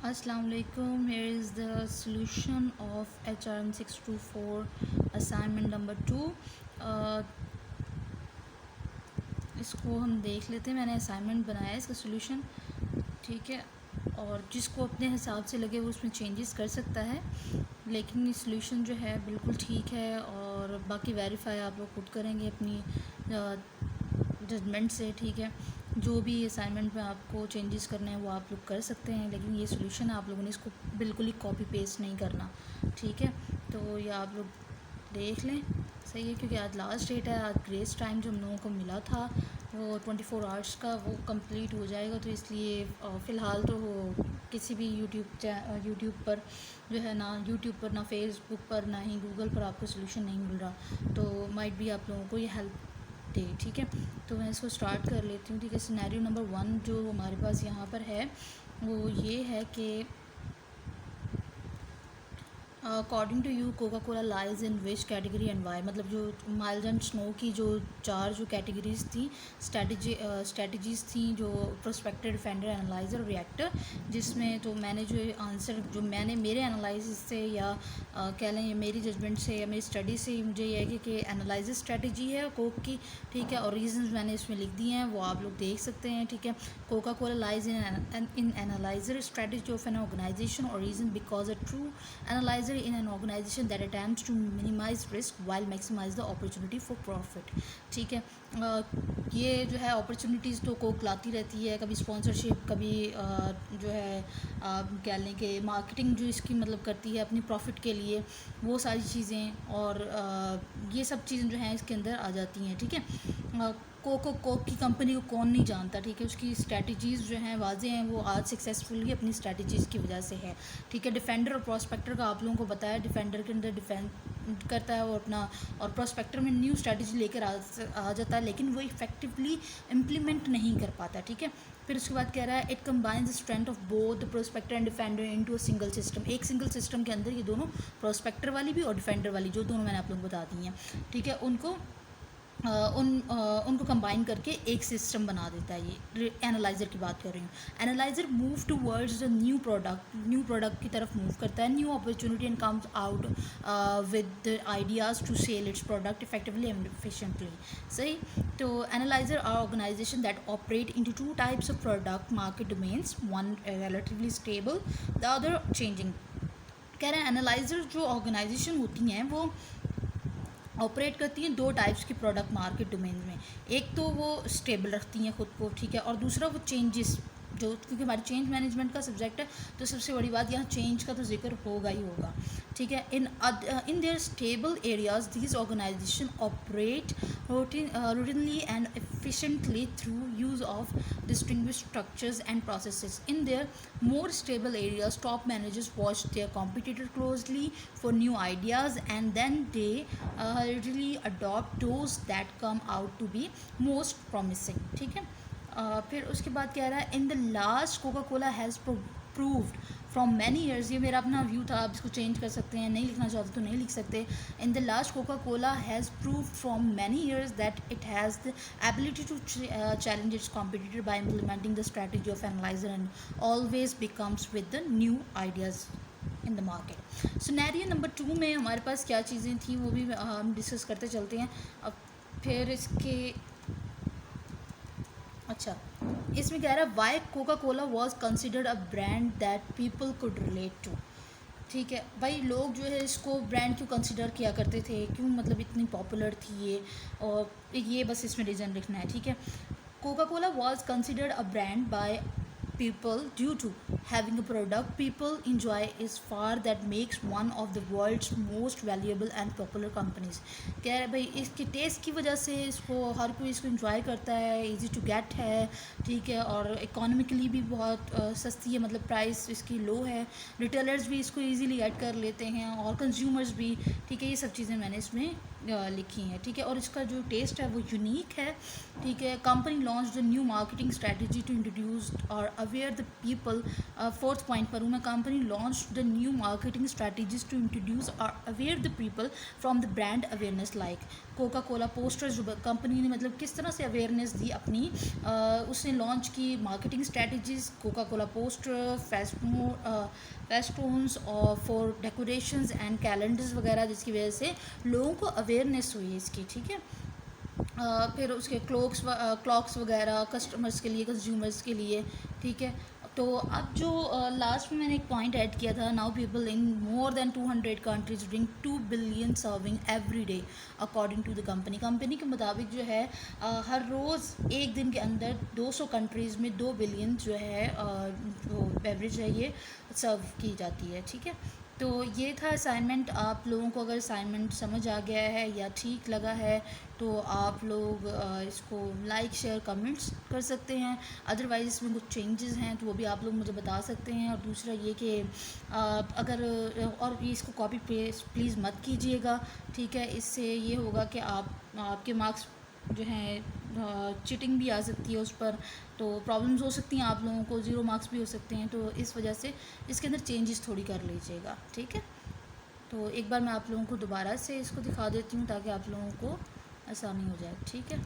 Assalamu alaikum. Here is the solution of HRM 624 assignment number 2. इसको हम देख लेते हैं। मैंने असाइनमेंट बनाया है, इसका सोल्यूशन, ठीक है। और जिसको अपने हिसाब से लगे वो उसमें चेंजेस कर सकता है, लेकिन ये सोल्यूशन जो है बिल्कुल ठीक है। और बाकी वेरीफाई आप लोग खुद करेंगे अपनी जजमेंट से, ठीक है। जो भी असाइनमेंट में आपको चेंजेस करने हैं वो आप लोग कर सकते हैं, लेकिन ये सोल्यूशन है, आप लोगों ने इसको बिल्कुल ही कॉपी पेस्ट नहीं करना, ठीक है। तो ये आप लोग देख लें, सही है, क्योंकि आज लास्ट डेट है। आज ग्रेस टाइम जो हम लोगों को मिला था वो 24 आवर्स का, वो कंप्लीट हो जाएगा। तो इसलिए फ़िलहाल तो वो किसी भी यूट्यूब पर जो है ना, यूट्यूब पर ना फेसबुक पर ना ही गूगल पर आपको सोल्यूशन नहीं मिल रहा। तो माइट भी आप लोगों को ये हेल्प दे, ठीक है। तो मैं इसको स्टार्ट कर लेती हूँ, ठीक है। सिनेरियो नंबर 1 जो हमारे पास यहाँ पर है वो ये है कि according to you Coca Cola lies in which category and why. मतलब जो माइल्ड एंड स्नो की जो 4 जो कैटेगरीज थी, स्ट्रेटजीज़ थी, जो प्रोस्पेक्टर, डिफेंडर, एनालाइज़र और रिएक्टर, जिसमें तो मैंने जो आंसर जो मैंने मेरे एनालिसिस से या कह लें मेरी जजमेंट से या मेरी स्टडी से मुझे यह है कि एनालाइज़र स्ट्रेटजी है कोक की, ठीक है। और रीजंस मैंने इसमें लिख दिए हैं, वो आप लोग देख सकते हैं, ठीक है। Coca Cola lies in analyser strategy of an organisation और reason because a true analyser in an organization that attempts to minimize risk while maximize the opportunity for profit, ठीक है। ये जो है अपॉर्चुनिटीज़ तो कोक लाती रहती है, कभी स्पॉन्सरशिप, कभी जो है कह लें कि मार्केटिंग जो इसकी मतलब करती है अपनी प्रॉफिट के लिए, वो सारी चीज़ें और ये सब चीज़ें जो हैं इसके अंदर आ जाती हैं, ठीक है। कोक की कंपनी को कौन नहीं जानता, ठीक है। उसकी स्ट्रैटेजीज़ जो हैं वाजे हैं, वो आज सक्सेसफुली अपनी स्ट्रैटेजीज़ की वजह से है, ठीक है। डिफेंडर और प्रोस्पेक्टर का आप लोगों को बताया, डिफेंडर के अंदर डिफेंड करता है वो अपना, और प्रोस्पेक्टर में न्यू स्ट्रैटेजी लेकर आ जाता है, लेकिन वो इफेक्टिवली इम्प्लीमेंट नहीं कर पाता, ठीक है। फिर उसके बाद कह रहा है it combines the strength of both the prospector and defender into a single system. एक सिंगल सिस्टम के अंदर ये दोनों, प्रोस्पेक्टर वाली भी और डिफेंडर वाली, जो दोनों मैंने आप लोगों को बता दी हैं, ठीक है, उनको कंबाइन करके एक सिस्टम बना देता है। ये एनालाइज़र की बात कर रही हूँ। Analyser move towards the new product की तरफ मूव करता है, new opportunity and comes out with ideas to sell its product effectively and efficiently, सही। तो analyser are organisation that operate into 2 types of product market domains, one relatively stable, the other changing. कह रहे हैं analyser जो organisation होती हैं वो operate करती हैं 2 टाइप्स की प्रोडक्ट मार्केट डोमेन में। एक तो वो स्टेबल रखती हैं ख़ुद को, ठीक है, और दूसरा वो चेंजेस, जो क्योंकि हमारे चेंज मैनेजमेंट का सब्जेक्ट है, तो सबसे बड़ी बात यहाँ चेंज का तो जिक्र होगा ही होगा, ठीक है। In their stable areas these organisation operate routinely and efficiently through use of distinguished structures and processes. In their more stable areas, top managers watch their competitor closely for new ideas and then they really adopt those that come out to be most promising, ठीक है। फिर उसके बाद कह रहा है इन the last Coca Cola has proved from many years. ये मेरा अपना व्यू था, आप इसको चेंज कर सकते हैं, नहीं लिखना चाहते तो नहीं लिख सकते। In the last Coca Cola has proved from many years that it has the ability to challenge its competitor by implementing the strategy of analyser and always becomes with the new ideas in the market. Scenario number 2 में हमारे पास क्या चीज़ें थी वो भी हम discuss करते चलते हैं। अब फिर इसके अच्छा, इसमें कह रहा है why Coca Cola was considered a brand that people could relate to, ठीक है। भाई लोग जो है इसको ब्रांड क्यों कंसिडर किया करते थे, क्यों मतलब इतनी पॉपुलर थी ये, और ये बस इसमें रीज़न लिखना है, ठीक है। Coca Cola was considered a brand bye people due to having a product people enjoy is far that makes one of the world's most valuable and popular companies। कह रहे भाई इसके टेस्ट की वजह से इसको हर कोई इसको enjoy करता है, easy to get है, ठीक है, और इकोनॉमिकली भी बहुत सस्ती है, मतलब प्राइस इसकी लो है, रिटेलर्स भी इसको ईजीली ऐड कर लेते हैं और कंज्यूमर्स भी, ठीक है। ये सब चीज़ें मैंने इसमें लिखी हैं, ठीक है। और इसका जो टेस्ट है वो यूनिक है, ठीक है। Company launch the new marketing strategy to introduce और aware the people. Fourth point पर हूँ मैं, company launch the new marketing strategies to introduce और aware the people from the brand awareness like Coca Cola posters. जो कंपनी ने मतलब किस तरह से अवेयरनेस दी अपनी, उसने लॉन्च की marketing strategies, Coca Cola poster, festoons और फॉर डेकोरेशंस एंड कैलेंडर्स वगैरह, जिसकी वजह से लोगों को अवेयरनेस हुई इसकी, ठीक है। फिर उसके क्लॉक्स वगैरह कस्टमर्स के लिए, कंज्यूमर्स के लिए, ठीक है। तो अब जो लास्ट में मैंने एक पॉइंट ऐड किया था, now people in more than 200 countries drink 2 billion serving every day according to the company के मुताबिक जो है हर रोज़ एक दिन के अंदर 200 कंट्रीज़ में 2 बिलियन जो है जो बेवरेज है ये सर्व की जाती है, ठीक है। तो ये था असाइनमेंट। आप लोगों को अगर असाइनमेंट समझ आ गया है या ठीक लगा है तो आप लोग इसको लाइक शेयर कमेंट्स कर सकते हैं। अदरवाइज़ इसमें कुछ चेंजेस हैं तो वो भी आप लोग मुझे बता सकते हैं। और दूसरा ये कि अगर और ये इसको कॉपी पेस्ट प्लीज़ मत कीजिएगा, ठीक है। इससे ये होगा कि आपके मार्क्स जो हैं चीटिंग भी आ सकती है उस पर, तो प्रॉब्लम्स हो सकती हैं, आप लोगों को 0 मार्क्स भी हो सकते हैं। तो इस वजह से इसके अंदर चेंजेस थोड़ी कर लीजिएगा, ठीक है। तो एक बार मैं आप लोगों को दोबारा से इसको दिखा देती हूँ ताकि आप लोगों को आसानी हो जाए, ठीक है।